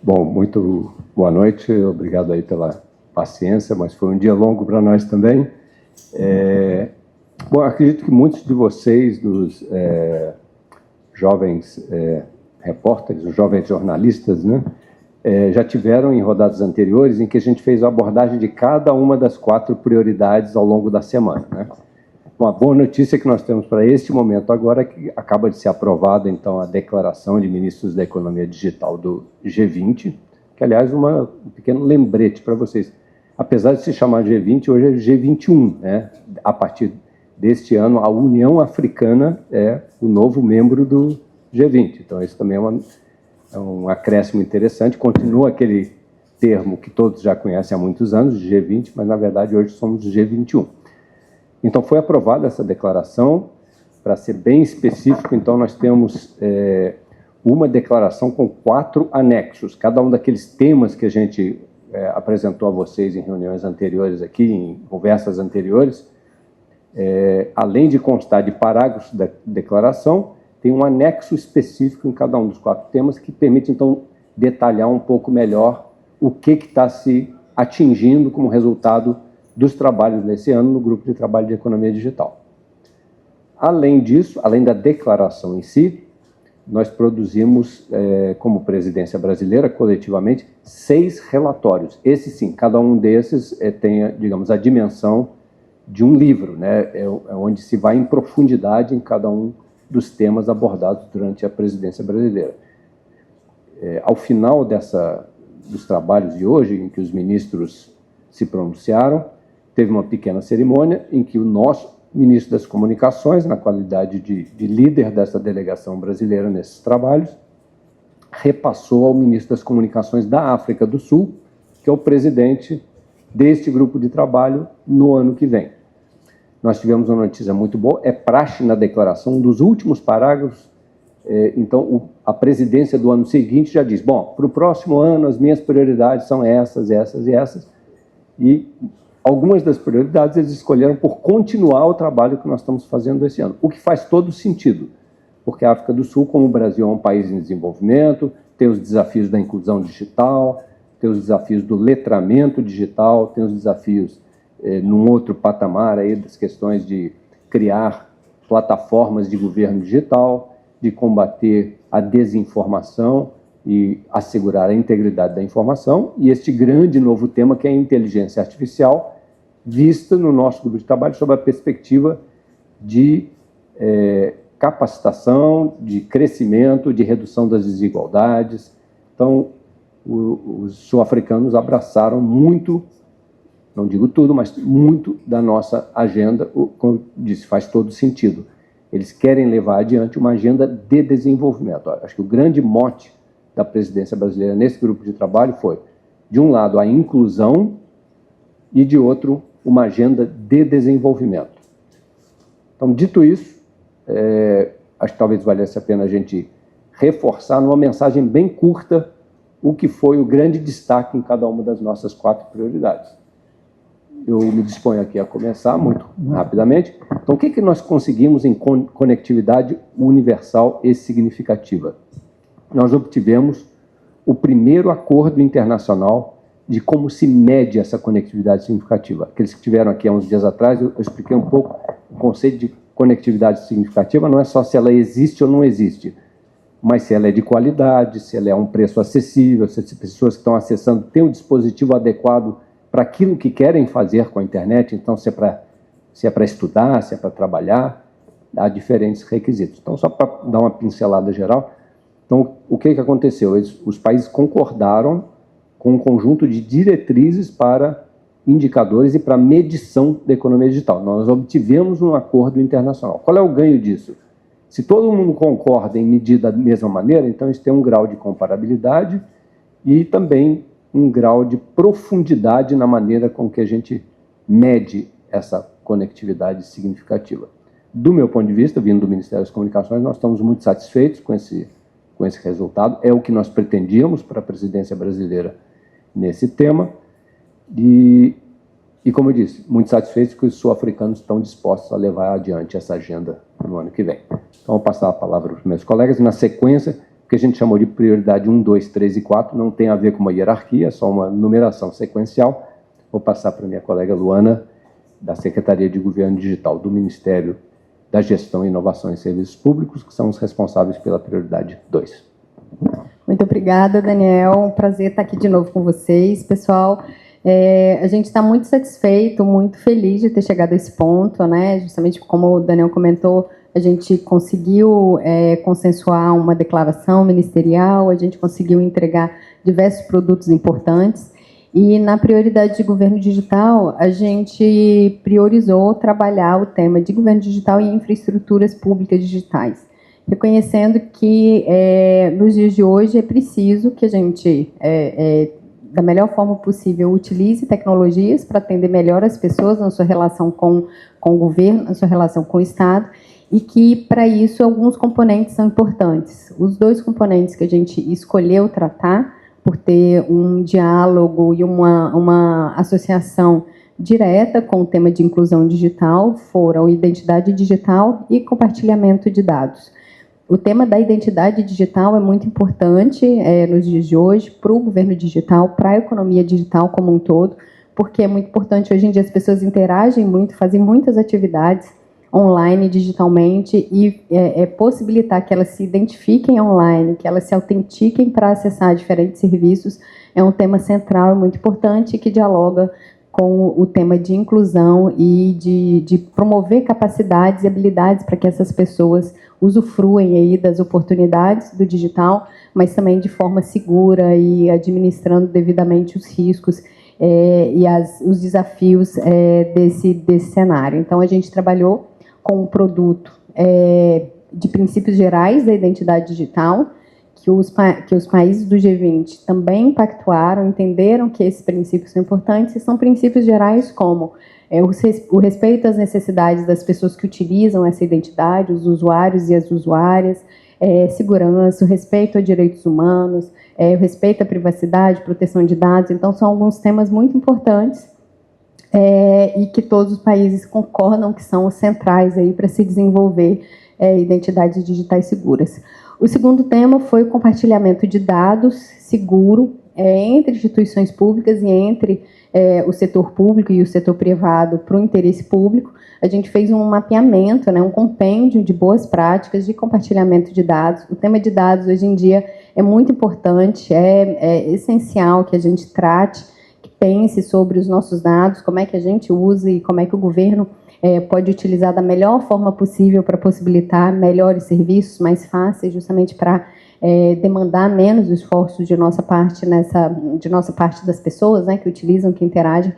Bom, muito boa noite, obrigado aí pela paciência, mas foi um dia longo para nós também. Bom, acredito que muitos de vocês, dos jovens repórteres, os jovens jornalistas, né, já tiveram em rodadas anteriores em que a gente fez a abordagem de cada uma das 4 prioridades ao longo da semana, né? Uma boa notícia que nós temos para este momento agora é que acaba de ser aprovada, então, a declaração de ministros da economia digital do G20, que, aliás, um pequeno lembrete para vocês. Apesar de se chamar G20, hoje é G21, né? A partir deste ano, a União Africana é o novo membro do G20. Então, isso também é um acréscimo interessante. Continua aquele termo que todos já conhecem há muitos anos, G20, mas, na verdade, hoje somos G21. Então, foi aprovada essa declaração. Para ser bem específico, então, nós temos uma declaração com 4 anexos. Cada um daqueles temas que a gente apresentou a vocês em reuniões anteriores aqui, em conversas anteriores, além de constar de parágrafos da declaração, tem um anexo específico em cada um dos 4 temas que permite, então, detalhar um pouco melhor o que está se atingindo como resultado dos trabalhos desse ano no Grupo de Trabalho de Economia Digital. Além disso, além da declaração em si, nós produzimos, como presidência brasileira, coletivamente, 6 relatórios. Esse sim, cada um desses tem, digamos, a dimensão de um livro, né? É onde se vai em profundidade em cada um dos temas abordados durante a presidência brasileira. Ao final dos trabalhos de hoje, em que os ministros se pronunciaram, teve uma pequena cerimônia em que o nosso ministro das Comunicações, na qualidade de líder dessa delegação brasileira nesses trabalhos, repassou ao ministro das Comunicações da África do Sul, que é o presidente deste grupo de trabalho no ano que vem. Nós tivemos uma notícia muito boa, é praxe na declaração, um dos últimos parágrafos, então a presidência do ano seguinte já diz, bom, para o próximo ano as minhas prioridades são essas, essas e essas, e algumas das prioridades eles escolheram por continuar o trabalho que nós estamos fazendo esse ano, o que faz todo sentido, porque a África do Sul, como o Brasil é um país em desenvolvimento, tem os desafios da inclusão digital, tem os desafios do letramento digital, tem os desafios num outro patamar aí das questões de criar plataformas de governo digital, de combater a desinformação e assegurar a integridade da informação, e este grande novo tema que é a inteligência artificial, vista no nosso grupo de trabalho sob a perspectiva de capacitação, de crescimento, de redução das desigualdades. Então, os sul-africanos abraçaram muito, não digo tudo, mas muito da nossa agenda, como disse, faz todo sentido. Eles querem levar adiante uma agenda de desenvolvimento. Acho que o grande mote da presidência brasileira nesse grupo de trabalho foi, de um lado, a inclusão e, de outro, uma agenda de desenvolvimento. Então, dito isso, acho que talvez valesse a pena a gente reforçar numa mensagem bem curta o que foi o grande destaque em cada uma das nossas 4 prioridades. Eu me disponho aqui a começar muito rapidamente. Então, o que nós conseguimos em conectividade universal e significativa? Nós obtivemos o primeiro acordo internacional de como se mede essa conectividade significativa. Aqueles que estiveram aqui há uns dias atrás, eu expliquei um pouco o conceito de conectividade significativa, não é só se ela existe ou não existe, mas se ela é de qualidade, se ela é a um preço acessível, se as pessoas que estão acessando têm um dispositivo adequado para aquilo que querem fazer com a internet, então se é para estudar, se é para trabalhar, há diferentes requisitos. Então, só para dar uma pincelada geral, então, o que aconteceu? Os países concordaram com um conjunto de diretrizes para indicadores e para medição da economia digital. Nós obtivemos um acordo internacional. Qual é o ganho disso? Se todo mundo concorda em medir da mesma maneira, então isso tem um grau de comparabilidade e também um grau de profundidade na maneira com que a gente mede essa conectividade significativa. Do meu ponto de vista, vindo do Ministério das Comunicações, nós estamos muito satisfeitos com esse resultado. É o que nós pretendíamos para a presidência brasileira nesse tema. E como eu disse, muito satisfeitos que os sul-africanos estão dispostos a levar adiante essa agenda no ano que vem. Então, vou passar a palavra para os meus colegas e, na sequência, que a gente chamou de prioridade 1, 2, 3 e 4, não tem a ver com uma hierarquia, é só uma numeração sequencial. Vou passar para a minha colega Luana, da Secretaria de Governo Digital do Ministério da Gestão, Inovação e Serviços Públicos, que são os responsáveis pela prioridade 2. Muito obrigada, Daniel. Um prazer estar aqui de novo com vocês. Pessoal, a gente está muito satisfeito, muito feliz de ter chegado a esse ponto, né? Justamente como o Daniel comentou, a gente conseguiu consensuar uma declaração ministerial, a gente conseguiu entregar diversos produtos importantes. E na prioridade de governo digital, a gente priorizou trabalhar o tema de governo digital e infraestruturas públicas digitais, reconhecendo que nos dias de hoje é preciso que a gente, da melhor forma possível, utilize tecnologias para atender melhor as pessoas na sua relação com o governo, na sua relação com o Estado, e que, para isso, alguns componentes são importantes. Os 2 componentes que a gente escolheu tratar, por ter um diálogo e uma associação direta com o tema de inclusão digital, foram identidade digital e compartilhamento de dados. O tema da identidade digital é muito importante nos dias de hoje para o governo digital, para a economia digital como um todo, porque é muito importante, hoje em dia as pessoas interagem muito, fazem muitas atividades online, digitalmente, e possibilitar que elas se identifiquem online, que elas se autentiquem para acessar diferentes serviços, é um tema central e muito importante que dialoga com o tema de inclusão e de promover capacidades e habilidades para que essas pessoas usufruem aí das oportunidades do digital, mas também de forma segura e administrando devidamente os riscos e os desafios desse cenário. Então, a gente trabalhou com um produto de princípios gerais da identidade digital, que os países do G20 também pactuaram, entenderam que esses princípios são importantes, e são princípios gerais como o respeito às necessidades das pessoas que utilizam essa identidade, os usuários e as usuárias, segurança, o respeito a direitos humanos, o respeito à privacidade, proteção de dados. Então, são alguns temas muito importantes e que todos os países concordam que são os centrais aí para se desenvolver identidades digitais seguras. O segundo tema foi o compartilhamento de dados seguro entre instituições públicas e entre o setor público e o setor privado para o interesse público. A gente fez um mapeamento, um compêndio de boas práticas de compartilhamento de dados. O tema de dados, hoje em dia, é muito importante, é essencial que a gente trate, que pense sobre os nossos dados, como é que a gente usa e como é que o governo pode utilizar da melhor forma possível para possibilitar melhores serviços, mais fáceis, justamente para demandar menos esforço de nossa parte das pessoas, que utilizam, que interagem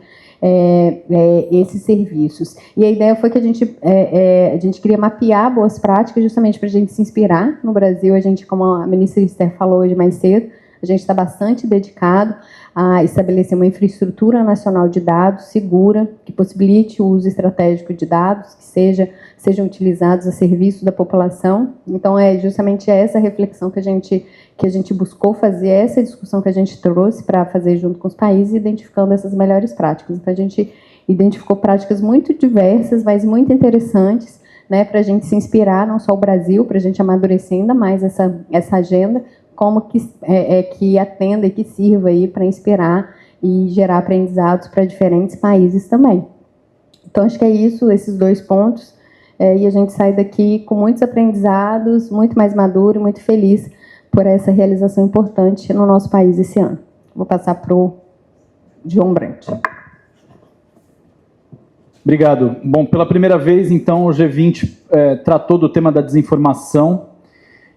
esses serviços. E a ideia foi que a gente queria mapear boas práticas justamente para a gente se inspirar. No Brasil, a gente, como a ministra Esther falou hoje mais cedo, a gente está bastante dedicado a estabelecer uma infraestrutura nacional de dados segura, que possibilite o uso estratégico de dados, que sejam utilizados a serviço da população. Então, é justamente essa reflexão que a gente buscou fazer, essa discussão que a gente trouxe para fazer junto com os países, identificando essas melhores práticas. Então, a gente identificou práticas muito diversas, mas muito interessantes, para a gente se inspirar, não só o Brasil, para a gente amadurecer ainda mais essa agenda, como que atenda e que sirva aí para inspirar e gerar aprendizados para diferentes países também. Então, acho que é isso, esses 2 pontos, e a gente sai daqui com muitos aprendizados, muito mais maduro e muito feliz por essa realização importante no nosso país esse ano. Vou passar para o João Brandt. Obrigado. Bom, pela primeira vez, então, o G20 tratou do tema da desinformação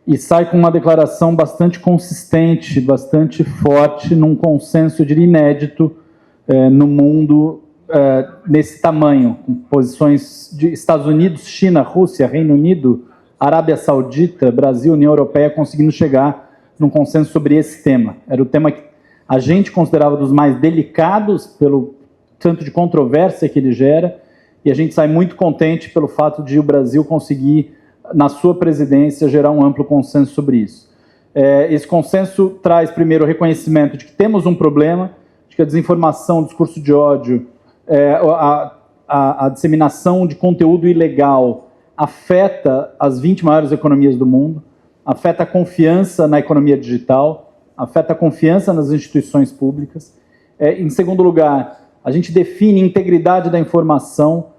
e sai com uma declaração bastante consistente, bastante forte, num consenso, eu diria, inédito no mundo nesse tamanho, com posições de Estados Unidos, China, Rússia, Reino Unido, Arábia Saudita, Brasil, União Europeia, conseguindo chegar num consenso sobre esse tema. Era o tema que a gente considerava dos mais delicados, pelo tanto de controvérsia que ele gera, e a gente sai muito contente pelo fato de o Brasil conseguir, na sua presidência, gerar um amplo consenso sobre isso. Esse consenso traz, primeiro, o reconhecimento de que temos um problema, de que a desinformação, o discurso de ódio, a disseminação de conteúdo ilegal afeta as 20 maiores economias do mundo, afeta a confiança na economia digital, afeta a confiança nas instituições públicas. Em segundo lugar, a gente define integridade da informação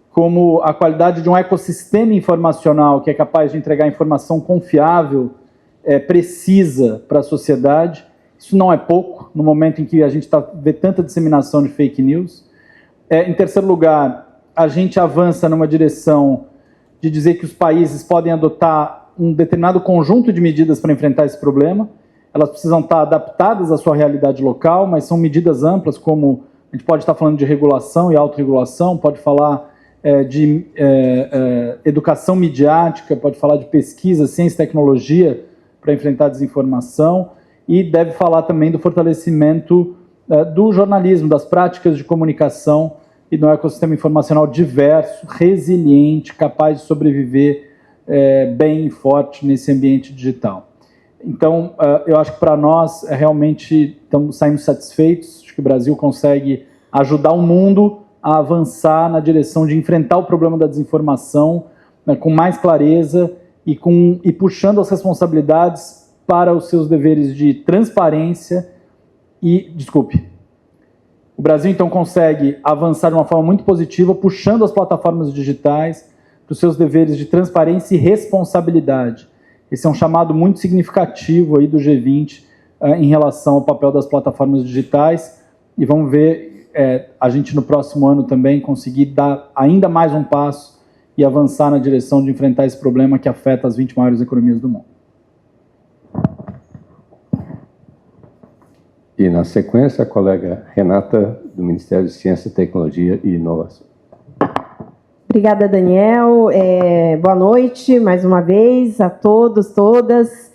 como a qualidade de um ecossistema informacional que é capaz de entregar informação confiável, precisa para a sociedade. Isso não é pouco, no momento em que a gente vê tanta disseminação de fake news. Em terceiro lugar, a gente avança numa direção de dizer que os países podem adotar um determinado conjunto de medidas para enfrentar esse problema. Elas precisam estar adaptadas à sua realidade local, mas são medidas amplas, como a gente pode estar falando de regulação e autorregulação, pode falar de educação midiática, pode falar de pesquisa, ciência e tecnologia para enfrentar a desinformação, e deve falar também do fortalecimento do jornalismo, das práticas de comunicação e do ecossistema informacional diverso, resiliente, capaz de sobreviver bem e forte nesse ambiente digital. Então, eu acho que para nós, realmente, saímos satisfeitos. Acho que o Brasil consegue ajudar o mundo a avançar na direção de enfrentar o problema da desinformação, né, com mais clareza e puxando as responsabilidades para os seus deveres de transparência o Brasil, então, consegue avançar de uma forma muito positiva, puxando as plataformas digitais para os seus deveres de transparência e responsabilidade. Esse é um chamado muito significativo aí do G20 em relação ao papel das plataformas digitais, e vamos ver a gente no próximo ano também conseguir dar ainda mais um passo e avançar na direção de enfrentar esse problema que afeta as 20 maiores economias do mundo. E, na sequência, a colega Renata, do Ministério de Ciência, Tecnologia e Inovação. Obrigada, Daniel. Boa noite, mais uma vez, a todos, todas.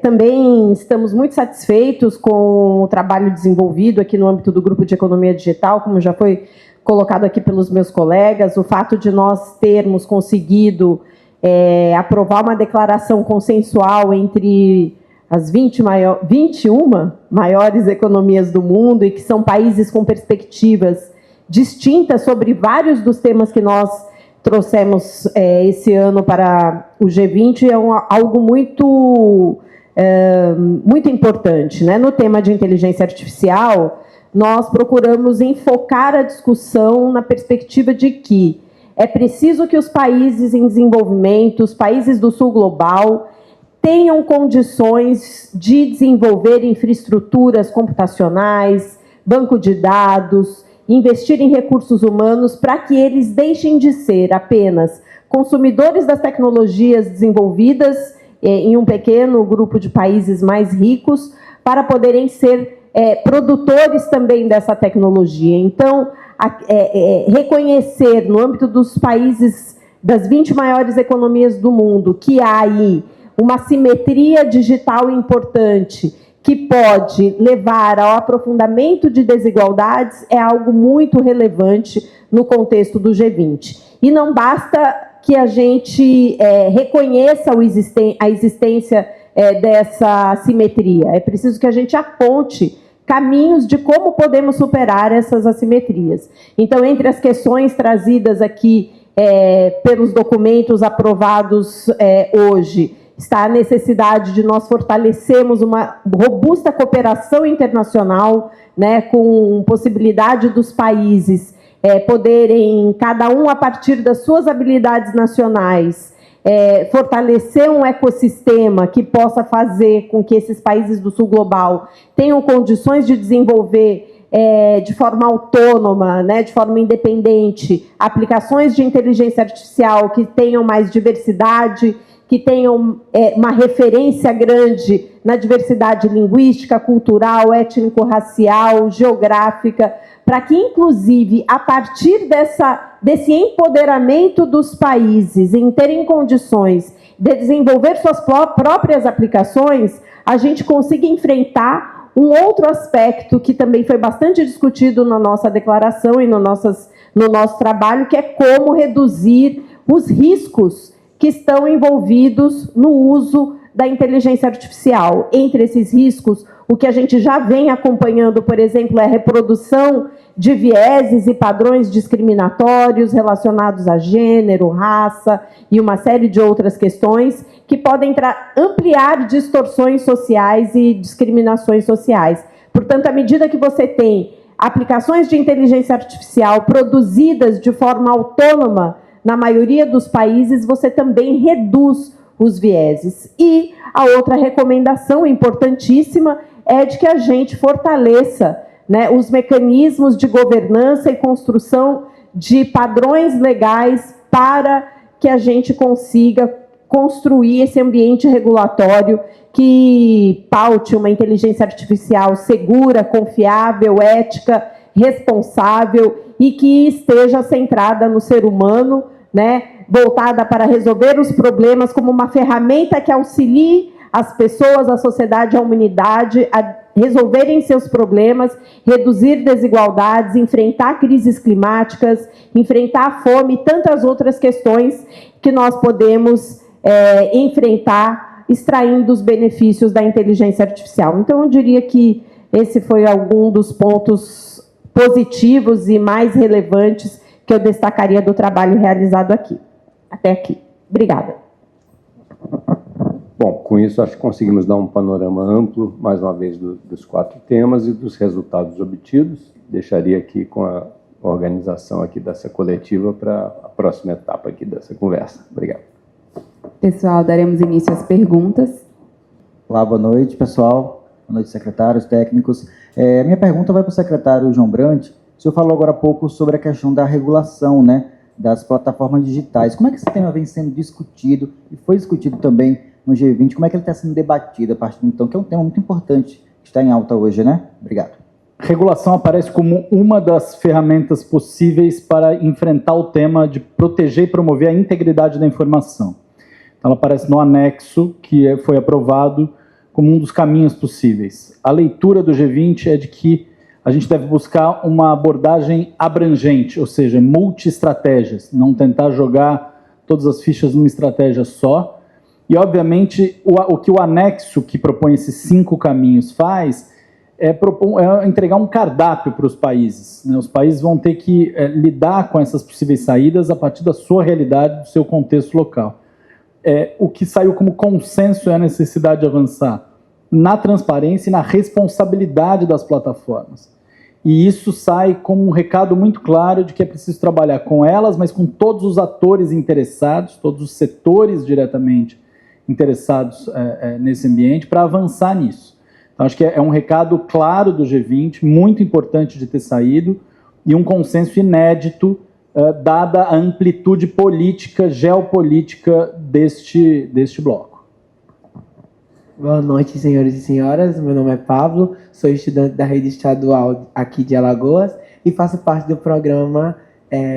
Também estamos muito satisfeitos com o trabalho desenvolvido aqui no âmbito do Grupo de Economia Digital, como já foi colocado aqui pelos meus colegas, o fato de nós termos conseguido aprovar uma declaração consensual entre as 21 maiores economias do mundo, e que são países com perspectivas distintas sobre vários dos temas que nós trouxemos esse ano para o G20, algo muito importante, né? No tema de inteligência artificial, nós procuramos enfocar a discussão na perspectiva de que é preciso que os países em desenvolvimento, os países do sul global, tenham condições de desenvolver infraestruturas computacionais, banco de dados, investir em recursos humanos, para que eles deixem de ser apenas consumidores das tecnologias desenvolvidas em um pequeno grupo de países mais ricos, para poderem ser produtores também dessa tecnologia. Então, reconhecer no âmbito dos países, das 20 maiores economias do mundo, que há aí uma simetria digital importante, que pode levar ao aprofundamento de desigualdades, é algo muito relevante no contexto do G20. E não basta que a gente reconheça a existência dessa assimetria, é preciso que a gente aponte caminhos de como podemos superar essas assimetrias. Então, entre as questões trazidas aqui pelos documentos aprovados hoje, está a necessidade de nós fortalecermos uma robusta cooperação internacional, né, com possibilidade dos países poderem, cada um a partir das suas habilidades nacionais, fortalecer um ecossistema que possa fazer com que esses países do sul global tenham condições de desenvolver de forma autônoma, né, de forma independente, aplicações de inteligência artificial que tenham mais diversidade, que tenham uma referência grande na diversidade linguística, cultural, étnico-racial, geográfica, para que, inclusive, a partir desse empoderamento dos países em terem condições de desenvolver suas próprias aplicações, a gente consiga enfrentar um outro aspecto que também foi bastante discutido na nossa declaração e no nosso trabalho, que é como reduzir os riscos que estão envolvidos no uso da inteligência artificial. Entre esses riscos, o que a gente já vem acompanhando, por exemplo, é a reprodução de vieses e padrões discriminatórios relacionados a gênero, raça e uma série de outras questões que podem ampliar distorções sociais e discriminações sociais. Portanto, à medida que você tem aplicações de inteligência artificial produzidas de forma autônoma na maioria dos países, você também reduz os vieses. E a outra recomendação importantíssima é de que a gente fortaleça, né, os mecanismos de governança e construção de padrões legais para que a gente consiga construir esse ambiente regulatório que paute uma inteligência artificial segura, confiável, ética, responsável e que esteja centrada no ser humano, né, voltada para resolver os problemas como uma ferramenta que auxilie as pessoas, a sociedade, a humanidade a resolverem seus problemas, reduzir desigualdades, enfrentar crises climáticas, enfrentar a fome e tantas outras questões que nós podemos enfrentar extraindo os benefícios da inteligência artificial. Então, eu diria que esse foi algum dos pontos positivos e mais relevantes que eu destacaria do trabalho realizado aqui. Até aqui. Obrigada. Bom, com isso acho que conseguimos dar um panorama amplo, mais uma vez, dos 4 temas e dos resultados obtidos. Deixaria aqui com a organização aqui dessa coletiva para a próxima etapa aqui dessa conversa. Obrigado. Pessoal, daremos início às perguntas. Olá, boa noite, pessoal. Boa noite, secretários, técnicos. Minha pergunta vai para o secretário João Brandt. O senhor falou agora há pouco sobre a questão da regulação, né, das plataformas digitais. Como é que esse tema vem sendo discutido e foi discutido também no G20? Como é que ele está sendo debatido a partir de então, que é um tema muito importante que está em alta hoje, né? Obrigado. Regulação aparece como uma das ferramentas possíveis para enfrentar o tema de proteger e promover a integridade da informação. Então, ela aparece no anexo que foi aprovado como um dos caminhos possíveis. A leitura do G20 é de que a gente deve buscar uma abordagem abrangente, ou seja, multi-estratégias, não tentar jogar todas as fichas numa estratégia só. E, obviamente, o que o anexo que propõe esses 5 caminhos faz é entregar um cardápio para os países, né? Os países vão ter que lidar com essas possíveis saídas a partir da sua realidade, do seu contexto local. O que saiu como consenso é a necessidade de avançar na transparência e na responsabilidade das plataformas. E isso sai como um recado muito claro de que é preciso trabalhar com elas, mas com todos os atores interessados, todos os setores diretamente interessados nesse ambiente, para avançar nisso. Então, acho que é um recado claro do G20, muito importante de ter saído, e um consenso inédito, dada a amplitude política, geopolítica deste bloco. Boa noite, senhores e senhoras. Meu nome é Pablo, sou estudante da rede estadual aqui de Alagoas e faço parte do programa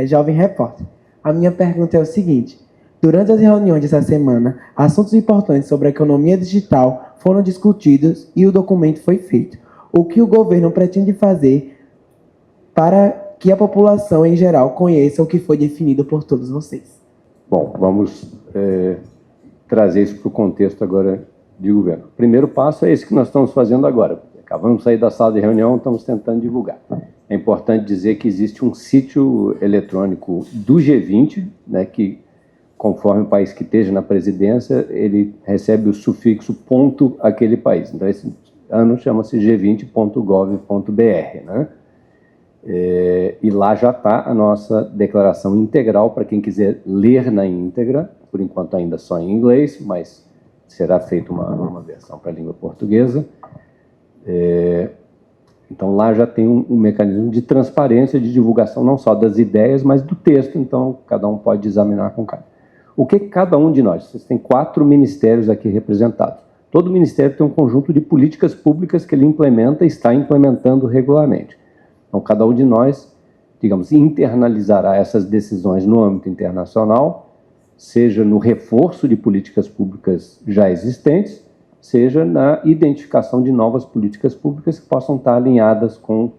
Jovem Repórter. A minha pergunta é o seguinte: durante as reuniões dessa semana, assuntos importantes sobre a economia digital foram discutidos e o documento foi feito. O que o governo pretende fazer para que a população em geral conheça o que foi definido por todos vocês? Bom, vamos trazer isso para o contexto agora de governo. O primeiro passo é esse que nós estamos fazendo agora. Acabamos de sair da sala de reunião, estamos tentando divulgar. É importante dizer que existe um sítio eletrônico do G20, né, que, conforme o país que esteja na presidência, ele recebe o sufixo ponto aquele país. Então, esse ano chama-se g20.gov.br, né? E lá já está a nossa declaração integral para quem quiser ler na íntegra, por enquanto ainda só em inglês, mas será feita uma versão para a língua portuguesa. Então lá já tem um mecanismo de transparência, de divulgação não só das ideias, mas do texto, então cada um pode examinar com calma. O que cada um de nós, vocês têm 4 ministérios aqui representados, todo ministério tem um conjunto de políticas públicas que ele implementa e está implementando regularmente. Então cada um de nós, digamos, internalizará essas decisões no âmbito internacional, seja no reforço de políticas públicas já existentes, seja na identificação de novas políticas públicas que possam estar alinhadas com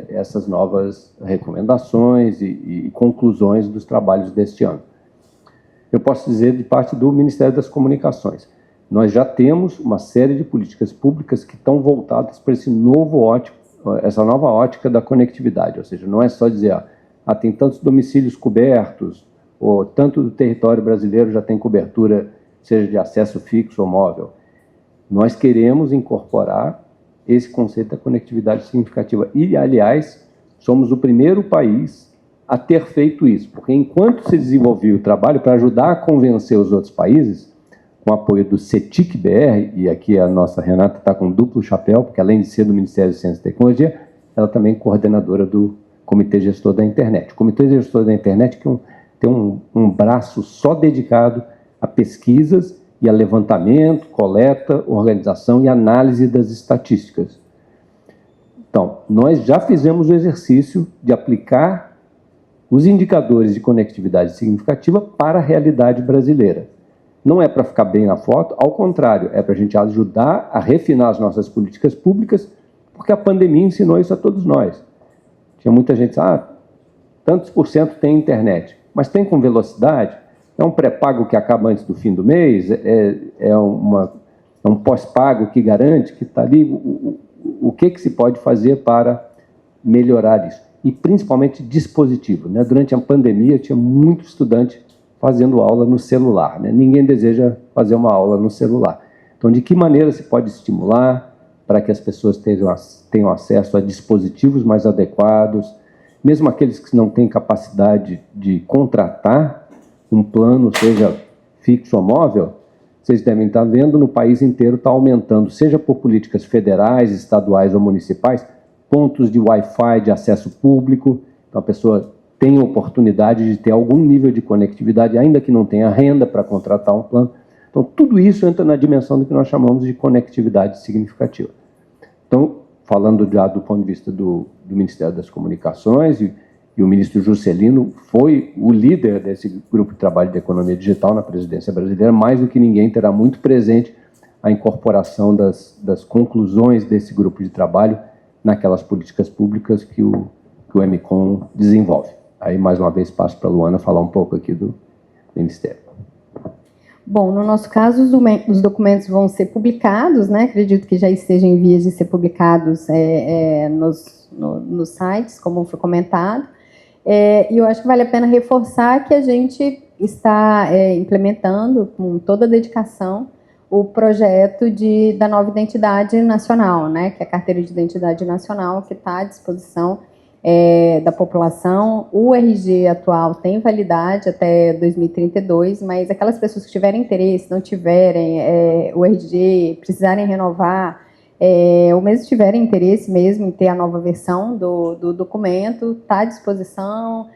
essas novas recomendações e conclusões dos trabalhos deste ano. Eu posso dizer de parte do Ministério das Comunicações, nós já temos uma série de políticas públicas que estão voltadas para essa nova ótica da conectividade, ou seja, não é só dizer, tem tantos domicílios cobertos, ou tanto do território brasileiro já tem cobertura seja de acesso fixo ou móvel. Nós queremos incorporar esse conceito da conectividade significativa. E, aliás, somos o primeiro país a ter feito isso, porque enquanto se desenvolvia o trabalho para ajudar a convencer os outros países, com o apoio do CETIC-BR, e aqui a nossa Renata está com duplo chapéu, porque além de ser do Ministério de Ciência e Tecnologia, ela também é coordenadora do Comitê Gestor da Internet. O Comitê Gestor da Internet tem um braço só dedicado a pesquisas e a levantamento, coleta, organização e análise das estatísticas. Então, nós já fizemos o exercício de aplicar os indicadores de conectividade significativa para a realidade brasileira. Não é para ficar bem na foto, ao contrário, é para a gente ajudar a refinar as nossas políticas públicas, porque a pandemia ensinou isso a todos nós. Tinha muita gente que disse, tantos por cento tem internet, mas tem com velocidade? É um pré-pago que acaba antes do fim do mês? É um pós-pago que garante que está ali? O que se pode fazer para melhorar isso? E principalmente dispositivo, né? Durante a pandemia tinha muito estudante fazendo aula no celular, né? Ninguém deseja fazer uma aula no celular. Então, de que maneira se pode estimular para que as pessoas tenham acesso a dispositivos mais adequados, mesmo aqueles que não têm capacidade de contratar um plano, seja fixo ou móvel? Vocês devem estar vendo, no país inteiro está aumentando, seja por políticas federais, estaduais ou municipais, pontos de Wi-Fi de acesso público. Então a pessoa tem a oportunidade de ter algum nível de conectividade, ainda que não tenha renda para contratar um plano. Então tudo isso entra na dimensão do que nós chamamos de conectividade significativa. Então, falando já do ponto de vista do Ministério das Comunicações, e o ministro Juscelino foi o líder desse grupo de trabalho de economia digital na presidência brasileira, mais do que ninguém terá muito presente a incorporação das conclusões desse grupo de trabalho naquelas políticas públicas que o MCOM desenvolve. Aí, mais uma vez, passo para a Luana falar um pouco aqui do Ministério. Bom, no nosso caso, os documentos vão ser publicados, né? Acredito que já estejam em vias de ser publicados nos sites, como foi comentado. E eu acho que vale a pena reforçar que a gente está implementando com toda a dedicação o projeto da nova identidade nacional, né? Que é a Carteira de Identidade Nacional, que está à disposição da população. O RG atual tem validade até 2032, mas aquelas pessoas que tiverem interesse, não tiverem o RG, precisarem renovar, ou mesmo tiverem interesse mesmo em ter a nova versão do documento, está à disposição,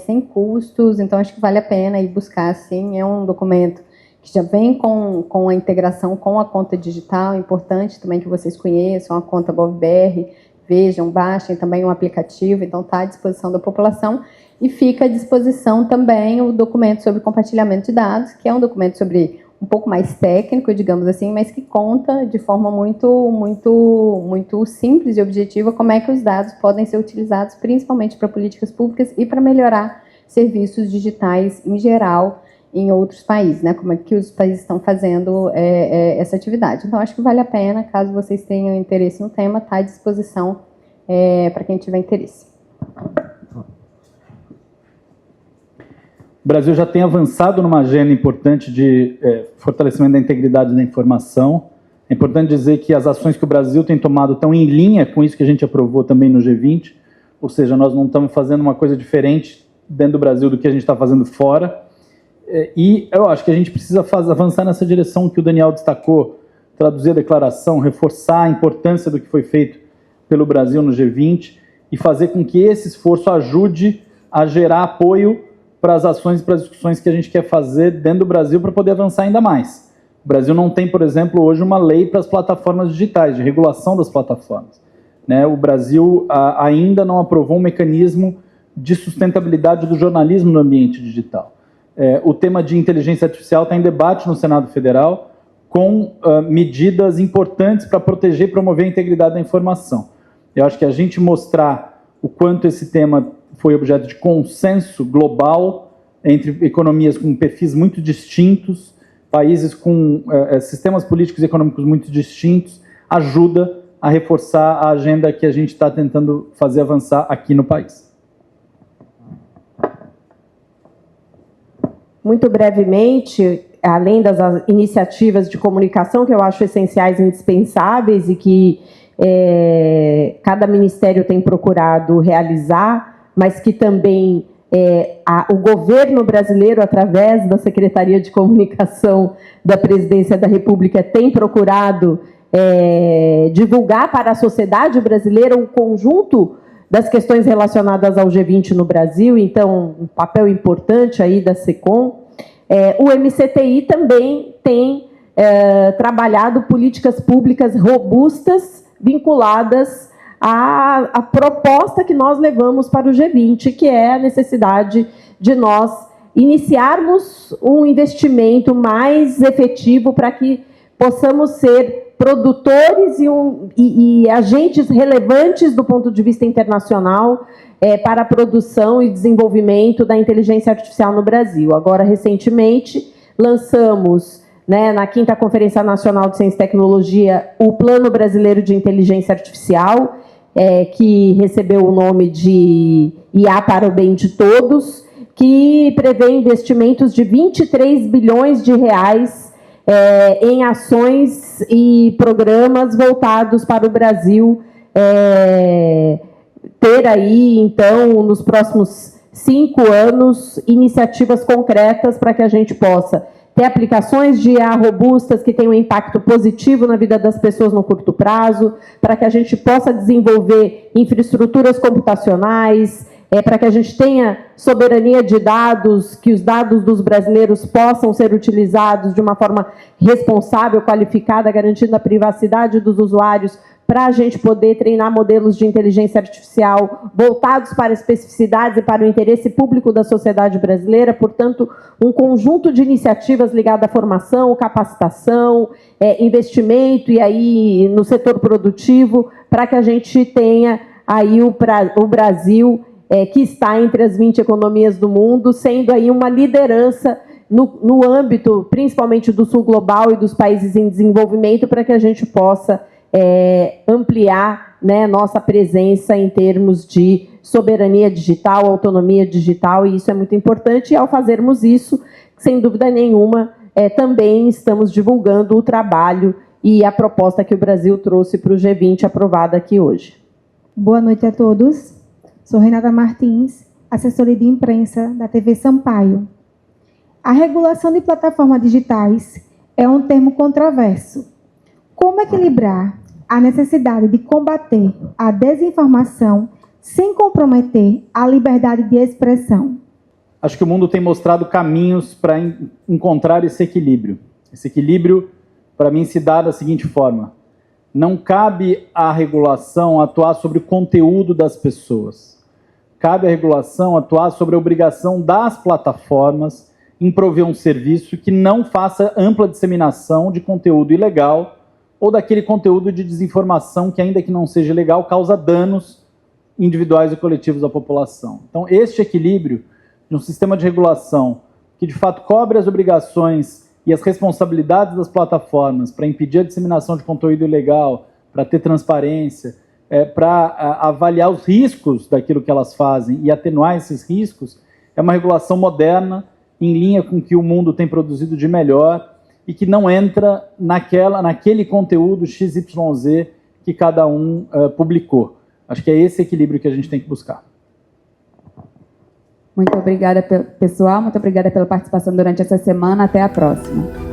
sem custos. Então acho que vale a pena ir buscar, sim. É um documento que já vem com a integração com a conta digital, importante também que vocês conheçam a conta GovBR, vejam, baixem também um aplicativo, então está à disposição da população. E fica à disposição também o documento sobre compartilhamento de dados, que é um documento sobre um pouco mais técnico, digamos assim, mas que conta de forma muito simples e objetiva como é que os dados podem ser utilizados principalmente para políticas públicas e para melhorar serviços digitais em geral em outros países, né? Como é que os países estão fazendo essa atividade. Então, acho que vale a pena, caso vocês tenham interesse no tema, está à disposição para quem tiver interesse. O Brasil já tem avançado numa agenda importante de fortalecimento da integridade da informação. É importante dizer que as ações que o Brasil tem tomado estão em linha com isso que a gente aprovou também no G20, ou seja, nós não estamos fazendo uma coisa diferente dentro do Brasil do que a gente está fazendo fora. E eu acho que a gente precisa avançar nessa direção que o Daniel destacou, traduzir a declaração, reforçar a importância do que foi feito pelo Brasil no G20 e fazer com que esse esforço ajude a gerar apoio para as ações e para as discussões que a gente quer fazer dentro do Brasil para poder avançar ainda mais. O Brasil não tem, por exemplo, hoje uma lei para as plataformas digitais, de regulação das plataformas, né? O Brasil ainda não aprovou um mecanismo de sustentabilidade do jornalismo no ambiente digital. O tema de inteligência artificial está em debate no Senado Federal com medidas importantes para proteger e promover a integridade da informação. Eu acho que a gente mostrar o quanto esse tema foi objeto de consenso global entre economias com perfis muito distintos, países com sistemas políticos e econômicos muito distintos, ajuda a reforçar a agenda que a gente está tentando fazer avançar aqui no país. Muito brevemente, além das iniciativas de comunicação que eu acho essenciais e indispensáveis e que cada ministério tem procurado realizar, mas que também o governo brasileiro, através da Secretaria de Comunicação da Presidência da República, tem procurado divulgar para a sociedade brasileira um conjunto das questões relacionadas ao G20 no Brasil, então um papel importante aí da SECOM. O MCTI também tem trabalhado políticas públicas robustas vinculadas à proposta que nós levamos para o G20, que é a necessidade de nós iniciarmos um investimento mais efetivo para que possamos ser produtores e agentes relevantes do ponto de vista internacional para a produção e desenvolvimento da inteligência artificial no Brasil. Agora, recentemente, lançamos, na 5ª Conferência Nacional de Ciência e Tecnologia, o Plano Brasileiro de Inteligência Artificial, que recebeu o nome de IA para o Bem de Todos, que prevê investimentos de 23 bilhões de reais em ações e programas voltados para o Brasil ter aí, então, nos próximos 5 anos, iniciativas concretas para que a gente possa ter aplicações de IA robustas que tenham um impacto positivo na vida das pessoas no curto prazo, para que a gente possa desenvolver infraestruturas computacionais, para que a gente tenha soberania de dados, que os dados dos brasileiros possam ser utilizados de uma forma responsável, qualificada, garantindo a privacidade dos usuários, para a gente poder treinar modelos de inteligência artificial voltados para especificidades e para o interesse público da sociedade brasileira. Portanto, um conjunto de iniciativas ligadas à formação, capacitação, investimento e aí no setor produtivo, para que a gente tenha aí o Brasil que está entre as 20 economias do mundo, sendo aí uma liderança no âmbito, principalmente do sul global e dos países em desenvolvimento, para que a gente possa ampliar nossa presença em termos de soberania digital, autonomia digital, e isso é muito importante. E ao fazermos isso, sem dúvida nenhuma, também estamos divulgando o trabalho e a proposta que o Brasil trouxe para o G20, aprovada aqui hoje. Boa noite a todos. Sou Renata Martins, assessoria de imprensa da TV Sampaio. A regulação de plataformas digitais é um termo controverso. Como equilibrar a necessidade de combater a desinformação sem comprometer a liberdade de expressão? Acho que o mundo tem mostrado caminhos para encontrar esse equilíbrio. Esse equilíbrio, para mim, se dá da seguinte forma: não cabe à regulação atuar sobre o conteúdo das pessoas. Cabe à regulação atuar sobre a obrigação das plataformas em prover um serviço que não faça ampla disseminação de conteúdo ilegal ou daquele conteúdo de desinformação que, ainda que não seja legal, causa danos individuais e coletivos à população. Então, este equilíbrio de um sistema de regulação que, de fato, cobre as obrigações e as responsabilidades das plataformas para impedir a disseminação de conteúdo ilegal, para ter transparência, para avaliar os riscos daquilo que elas fazem e atenuar esses riscos, é uma regulação moderna, em linha com o que o mundo tem produzido de melhor e que não entra naquele conteúdo XYZ que cada um publicou. Acho que é esse equilíbrio que a gente tem que buscar. Muito obrigada, pessoal. Muito obrigada pela participação durante essa semana. Até a próxima.